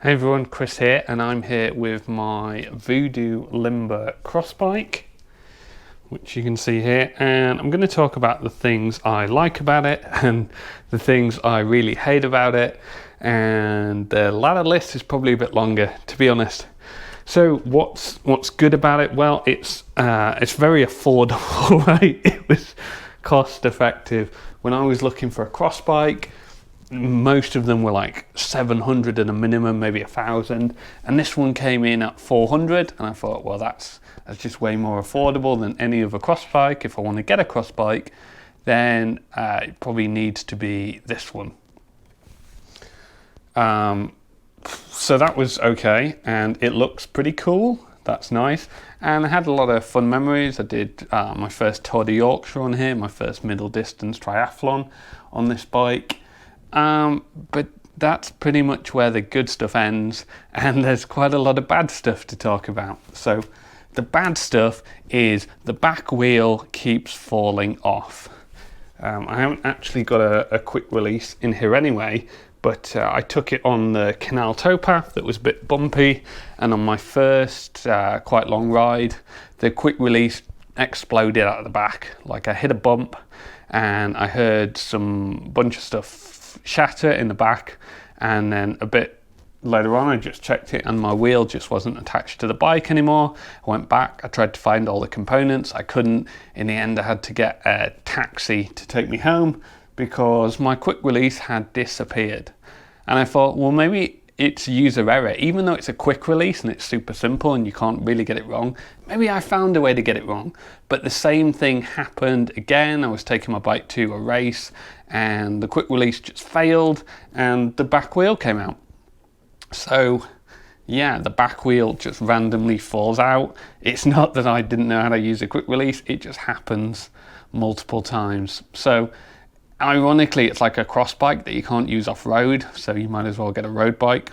Hey everyone, Chris here, and I'm here with my Voodoo Limba cross bike, which you can see here, and I'm going to talk about the things I like about it and the things I really hate about it, and the latter list is probably a bit longer, to be honest. So what's good about it? Well, it's very affordable, right? It was cost effective. When I was looking for a cross bike, most of them were like 700 at a minimum, maybe 1,000, and this one came in at 400, and I thought, well, that's just way more affordable than any other cross bike. If I want to get a cross bike, then it probably needs to be this one. So that was okay, and it looks pretty cool. That's nice, and I had a lot of fun memories. I did my first Tour de Yorkshire on here, my first middle distance triathlon on this bike. But that's pretty much where the good stuff ends, and there's quite a lot of bad stuff to talk about. So the bad stuff is the back wheel keeps falling off. I haven't actually got a quick release in here anyway, but I took it on the canal towpath that was a bit bumpy, and on my first quite long ride, the quick release exploded out of the back. Like, I hit a bump and I heard some bunch of stuff shatter in the back, and then a bit later on I just checked it and my wheel just wasn't attached to the bike anymore. I went back, I tried to find all the components, I couldn't. In the end I had to get a taxi to take me home because my quick release had disappeared. And I thought, well, maybe it's user error. Even though it's a quick release and it's super simple and you can't really get it wrong, maybe I found a way to get it wrong. But the same thing happened again. I was taking my bike to a race and the quick release just failed and the back wheel came out. So yeah, the back wheel just randomly falls out. It's not that I didn't know how to use a quick release, it just happens multiple times. So ironically, it's like a cross bike that you can't use off-road, so you might as well get a road bike.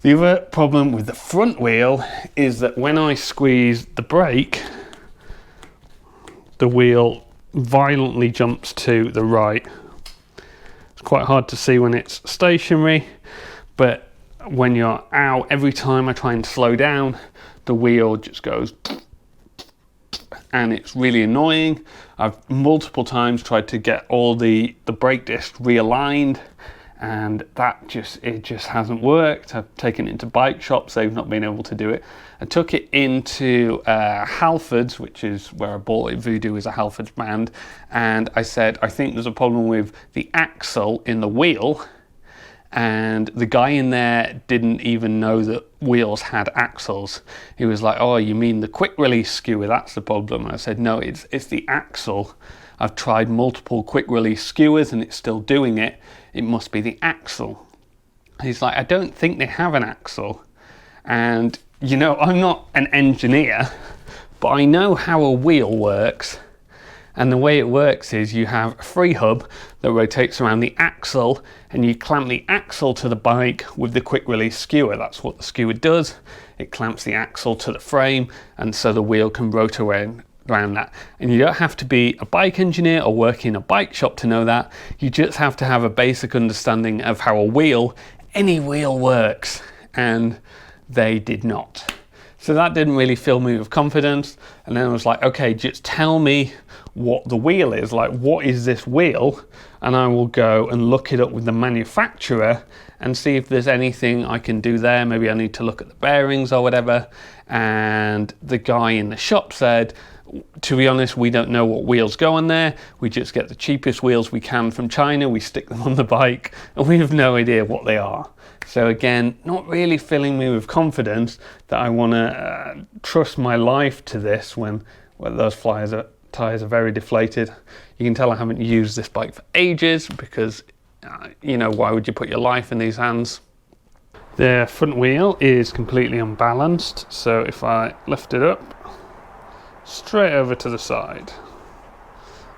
The other problem with the front wheel is that when I squeeze the brake, the wheel violently jumps to the right. It's quite hard to see when it's stationary, but when you're out, every time I try and slow down, the wheel just goes, and it's really annoying. I've multiple times tried to get all the brake discs realigned, and it just hasn't worked. I've taken it into bike shops, they've not been able to do it. I took it into Halfords, which is where I bought it. Voodoo is a Halfords brand, and I said, I think there's a problem with the axle in the wheel, and the guy in there didn't even know that wheels had axles. He was like, oh, you mean the quick release skewer, that's the problem. And I said, no, it's the axle. I've tried multiple quick release skewers and it's still doing it. It must be the axle. He's like, I don't think they have an axle. And you know, I'm not an engineer, but I know how a wheel works. And the way it works is you have a free hub that rotates around the axle, and you clamp the axle to the bike with the quick release skewer. That's what the skewer does. It clamps the axle to the frame, and so the wheel can rotate around that. And you don't have to be a bike engineer or work in a bike shop to know that. You just have to have a basic understanding of how any wheel works, and they did not. So that didn't really fill me with confidence. And then I was like, okay, just tell me what the wheel is. Like, what is this wheel? And I will go and look it up with the manufacturer and see if there's anything I can do there. Maybe I need to look at the bearings or whatever. And the guy in the shop said, to be honest, we don't know what wheels go on there. We just get the cheapest wheels we can from China. We stick them on the bike and we have no idea what they are. So again, not really filling me with confidence that I want to trust my life to this when those tyres are very deflated. You can tell I haven't used this bike for ages because, you know, why would you put your life in these hands? The front wheel is completely unbalanced, so if I lift it up, straight over to the side.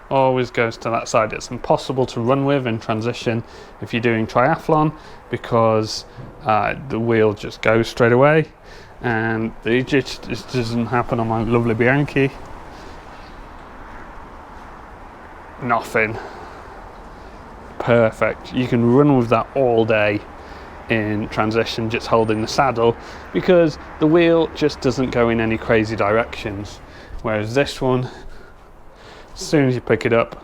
Always goes to that side. It's impossible to run with in transition if you're doing triathlon because the wheel just goes straight away, and it just doesn't happen on my lovely Bianchi. Nothing. Perfect. You can run with that all day. in transition, just holding the saddle, because the wheel just doesn't go in any crazy directions. Whereas this one, as soon as you pick it up,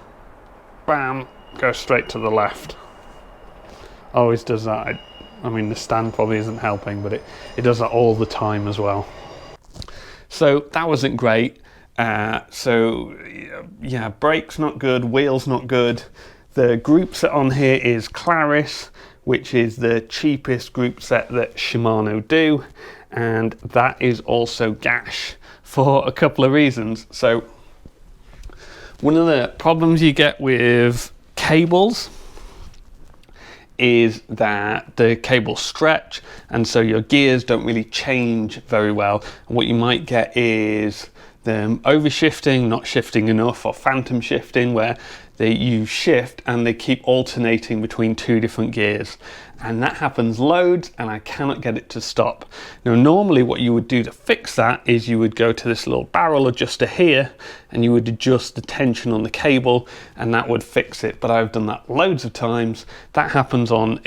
bam, goes straight to the left. Always does that. I mean, the stand probably isn't helping, but it does that all the time as well. So that wasn't great. So yeah, brakes not good, wheels not good. The group set on here is Claris, which is the cheapest group set that Shimano do, and that is also gash for a couple of reasons. So one of the problems you get with cables is that the cables stretch, and so your gears don't really change very well. And what you might get is them overshifting, not shifting enough, or phantom shifting, where you shift and they keep alternating between two different gears, and that happens loads, and I cannot get it to stop. Now normally what you would do to fix that is you would go to this little barrel adjuster here and you would adjust the tension on the cable, and that would fix it. But I've done that loads of times. That happens on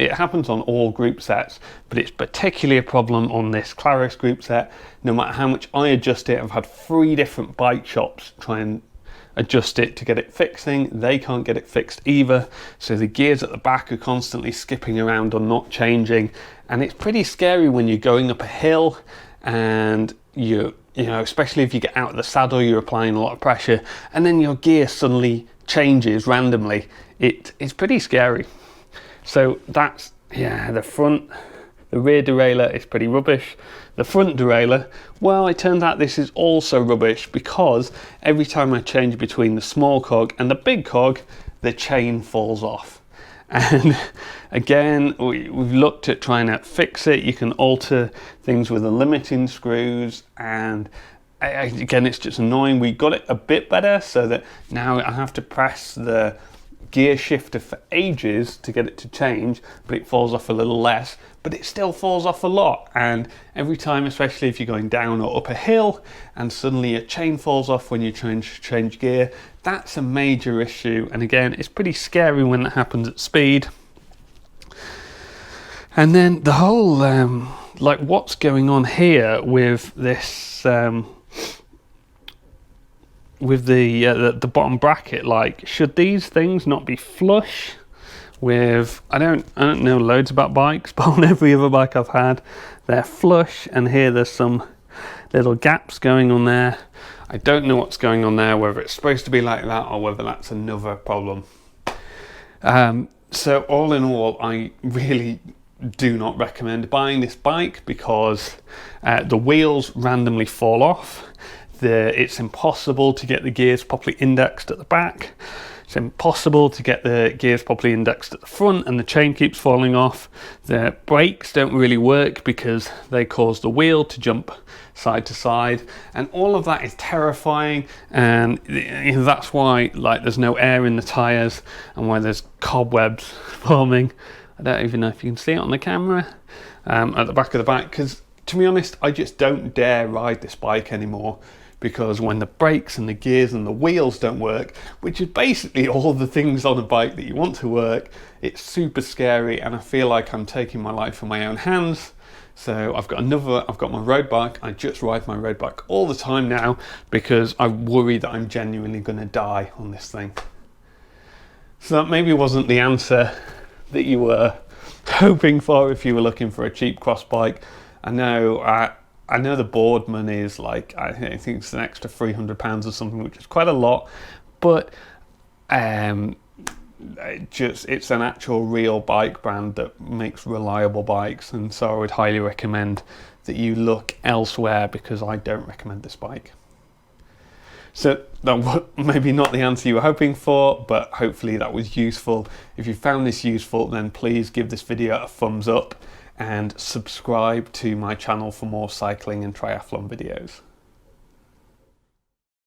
all group sets, but it's particularly a problem on this Claris group set. No matter how much I adjust it, I've had 3 different bike shops try and adjust it to get it fixing. They can't get it fixed either, so the gears at the back are constantly skipping around or not changing, and it's pretty scary when you're going up a hill and you know, especially if you get out of the saddle, you're applying a lot of pressure, and then your gear suddenly changes randomly. It's pretty scary. So that's, yeah, the rear derailleur is pretty rubbish. The front derailleur, well, it turns out this is also rubbish, because every time I change between the small cog and the big cog, the chain falls off. And again, we've looked at trying to fix it. You can alter things with the limiting screws, and again, it's just annoying. We got it a bit better so that now I have to press the gear shifter for ages to get it to change, but it falls off a little less, but it still falls off a lot. And every time, especially if you're going down or up a hill and suddenly a chain falls off when you change gear, that's a major issue. And again, it's pretty scary when that happens at speed. And then the whole like what's going on here with this with the bottom bracket, like, should these things not be flush with, I don't know loads about bikes, but on every other bike I've had, they're flush, and here there's some little gaps going on there. I don't know what's going on there, whether it's supposed to be like that or whether that's another problem. So all in all, I really do not recommend buying this bike, because the wheels randomly fall off. It's impossible to get the gears properly indexed at the back. It's impossible to get the gears properly indexed at the front, and the chain keeps falling off. The brakes don't really work because they cause the wheel to jump side to side, and all of that is terrifying. And that's why, like, there's no air in the tires, and why there's cobwebs forming. I don't even know if you can see it on the camera at the back of the bike, because to be honest, I just don't dare ride this bike anymore, because when the brakes and the gears and the wheels don't work, which is basically all the things on a bike that you want to work, it's super scary, and I feel like I'm taking my life in my own hands. So I've got my road bike. I just ride my road bike all the time now, because I worry that I'm genuinely going to die on this thing. So that maybe wasn't the answer that you were hoping for if you were looking for a cheap cross bike. I know the Boardman is like, I think it's an extra £300 or something, which is quite a lot, but it's an actual real bike brand that makes reliable bikes, and so I would highly recommend that you look elsewhere, because I don't recommend this bike. So that was maybe not the answer you were hoping for, but hopefully that was useful. If you found this useful, then please give this video a thumbs up and subscribe to my channel for more cycling and triathlon videos.